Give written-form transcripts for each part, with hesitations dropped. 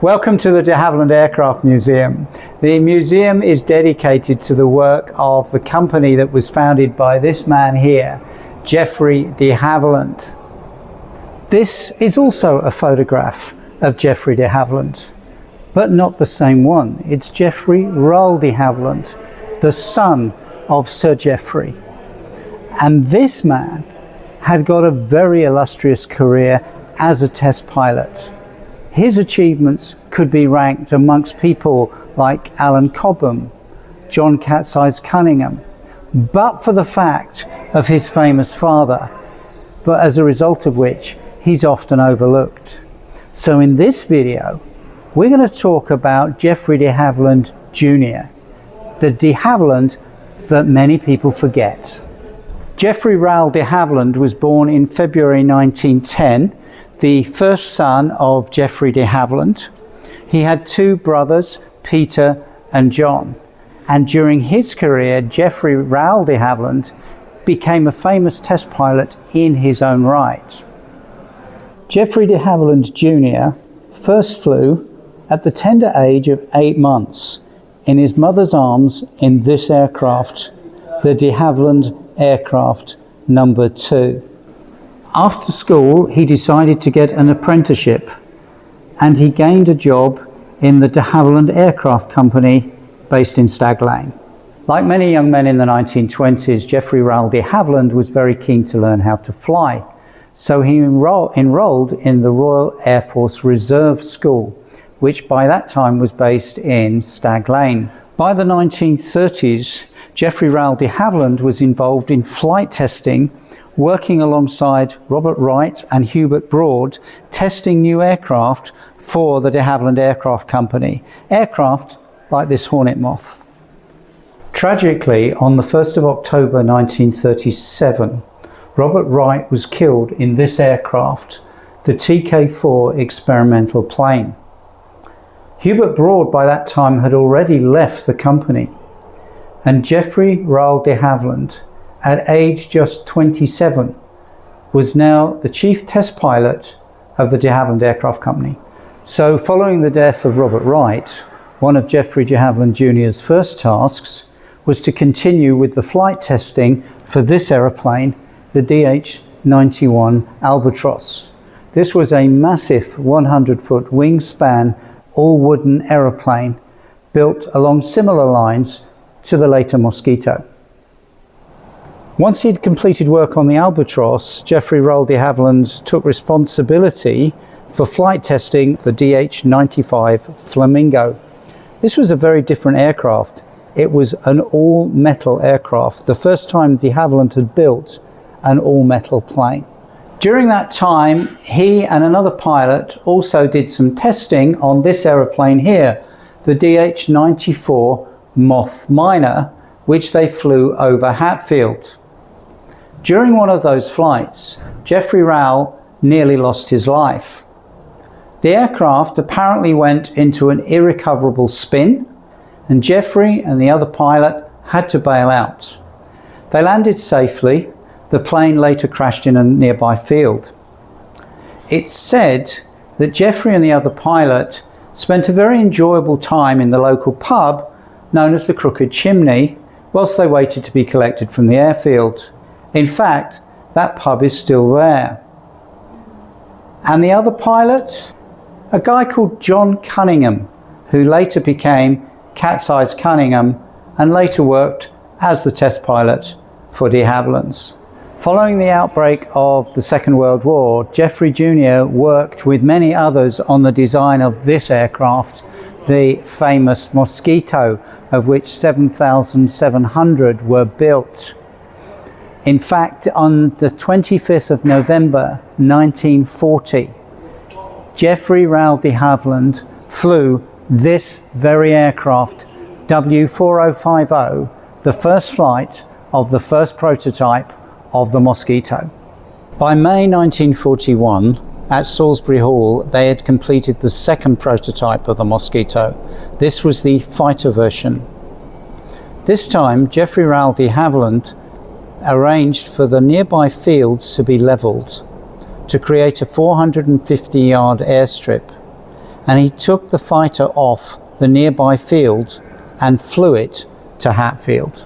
Welcome to the de Havilland Aircraft Museum. The museum is dedicated to the work of the company that was founded by this man here, Geoffrey de Havilland. This is also a photograph of Geoffrey de Havilland, but not the same one. It's Geoffrey de Havilland, the son of Sir Geoffrey. And this man had got a very illustrious career as a test pilot. His achievements could be ranked amongst people like Alan Cobham, John Cat's-Eyes Cunningham, but for the fact of his famous father, but as a result of which he's often overlooked. So in this video, we're going to talk about Geoffrey de Havilland Jr., the de Havilland that many people forget. Geoffrey de Havilland was born in February 1910, the first son of Geoffrey de Havilland. He had two brothers, Peter and John. And during his career, Geoffrey de Havilland became a famous test pilot in his own right. Geoffrey de Havilland Jr. first flew at the tender age of 8 months in his mother's arms in this aircraft, the de Havilland Aircraft No. 2. After school, he decided to get an apprenticeship, and he gained a job in the de Havilland Aircraft Company based in Stag Lane. Like many young men in the 1920s, Geoffrey de Havilland was very keen to learn how to fly. So he enrolled in the Royal Air Force Reserve School, which by that time was based in Stag Lane. By the 1930s, Geoffrey de Havilland was involved in flight testing, working alongside Robert Wright and Hubert Broad, testing new aircraft for the de Havilland Aircraft Company, aircraft like this Hornet Moth. Tragically, on the 1st of October 1937, Robert Wright was killed in this aircraft, the TK-4 experimental plane. Hubert Broad by that time had already left the company, and Geoffrey de Havilland, at age just 27, was now the chief test pilot of the de Havilland Aircraft Company. So following the death of Robert Wright, one of Geoffrey de Havilland Jr.'s first tasks was to continue with the flight testing for this aeroplane, the DH-91 Albatross. This was a massive 100-foot wingspan, all-wooden aeroplane built along similar lines to the later Mosquito. Once he'd completed work on the Albatross, Geoffrey de Havilland took responsibility for flight testing the DH-95 Flamingo. This was a very different aircraft. It was an all-metal aircraft, the first time de Havilland had built an all-metal plane. During that time, he and another pilot also did some testing on this aeroplane here, the DH-94 Moth Minor, which they flew over Hatfield. During one of those flights, Geoffrey nearly lost his life. The aircraft apparently went into an irrecoverable spin, and Geoffrey and the other pilot had to bail out. They landed safely. The plane later crashed in a nearby field. It's said that Geoffrey and the other pilot spent a very enjoyable time in the local pub known as the Crooked Chimney whilst they waited to be collected from the airfield. In fact, that pub is still there. And the other pilot? A guy called John Cunningham, who later became Cat's-Eyes Cunningham and later worked as the test pilot for de Havilland's. Following the outbreak of the Second World War, Geoffrey Jr. worked with many others on the design of this aircraft, the famous Mosquito, of which 7,700 were built. In fact, on the 25th of November 1940, Geoffrey de Havilland flew this very aircraft, W4050, the first flight of the first prototype of the Mosquito. By May 1941, at Salisbury Hall, they had completed the second prototype of the Mosquito. This was the fighter version. This time, Geoffrey de Havilland arranged for the nearby fields to be levelled to create a 450-yard airstrip, and he took the fighter off the nearby field and flew it to Hatfield.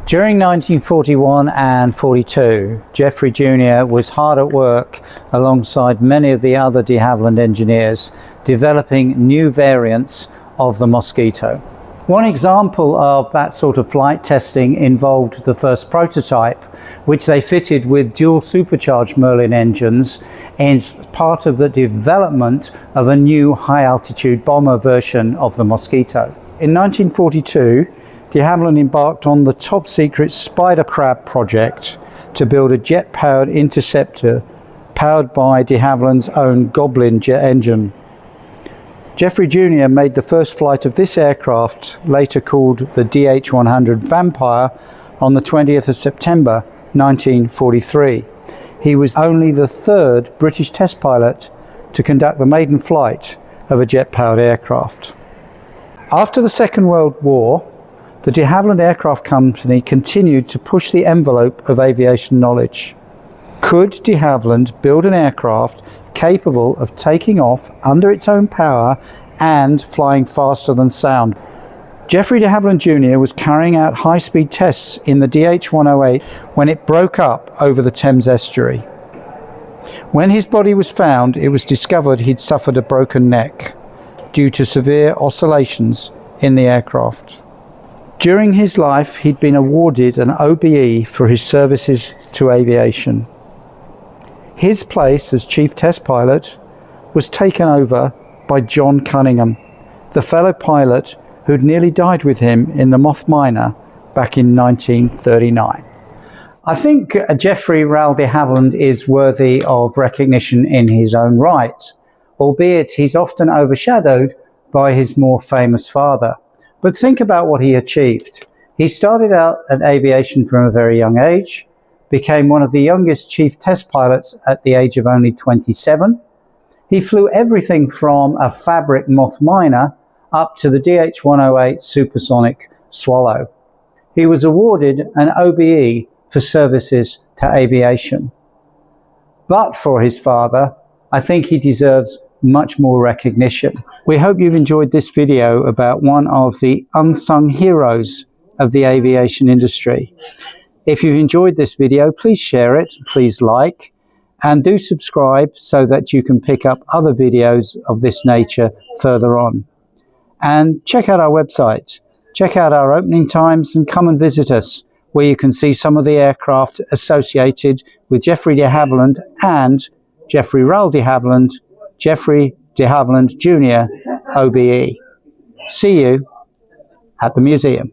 During 1941 and 42, Geoffrey Jr. was hard at work alongside many of the other de Havilland engineers, developing new variants of the Mosquito. One example of that sort of flight testing involved the first prototype, which they fitted with dual supercharged Merlin engines as part of the development of a new high-altitude bomber version of the Mosquito. In 1942, de Havilland embarked on the top-secret Spider Crab project to build a jet-powered interceptor powered by de Havilland's own Goblin jet engine. Geoffrey Jr. made the first flight of this aircraft, later called the DH-100 Vampire, on the 20th of September 1943. He was only the third British test pilot to conduct the maiden flight of a jet-powered aircraft. After the Second World War, the de Havilland Aircraft Company continued to push the envelope of aviation knowledge. Could de Havilland build an aircraft capable of taking off under its own power and flying faster than sound? Geoffrey de Havilland Jr. was carrying out high-speed tests in the DH-108 when it broke up over the Thames estuary. When his body was found, it was discovered he'd suffered a broken neck due to severe oscillations in the aircraft. During his life, he'd been awarded an OBE for his services to aviation. His place as chief test pilot was taken over by John Cunningham, the fellow pilot who'd nearly died with him in the Moth Miner back in 1939. I think Geoffrey Raoul de Havilland is worthy of recognition in his own right, albeit he's often overshadowed by his more famous father. But think about what he achieved. He started out at aviation from a very young age, became one of the youngest chief test pilots at the age of only 27. He flew everything from a fabric Moth Miner up to the DH-108 supersonic Swallow. He was awarded an OBE for services to aviation. But for his father, I think he deserves much more recognition. We hope you've enjoyed this video about one of the unsung heroes of the aviation industry. If you've enjoyed this video, please share it, please like, and do subscribe so that you can pick up other videos of this nature further on. And check out our website, check out our opening times, and come and visit us, where you can see some of the aircraft associated with Geoffrey de Havilland and Geoffrey Raoul de Havilland, Geoffrey de Havilland Jr. OBE. See you at the museum.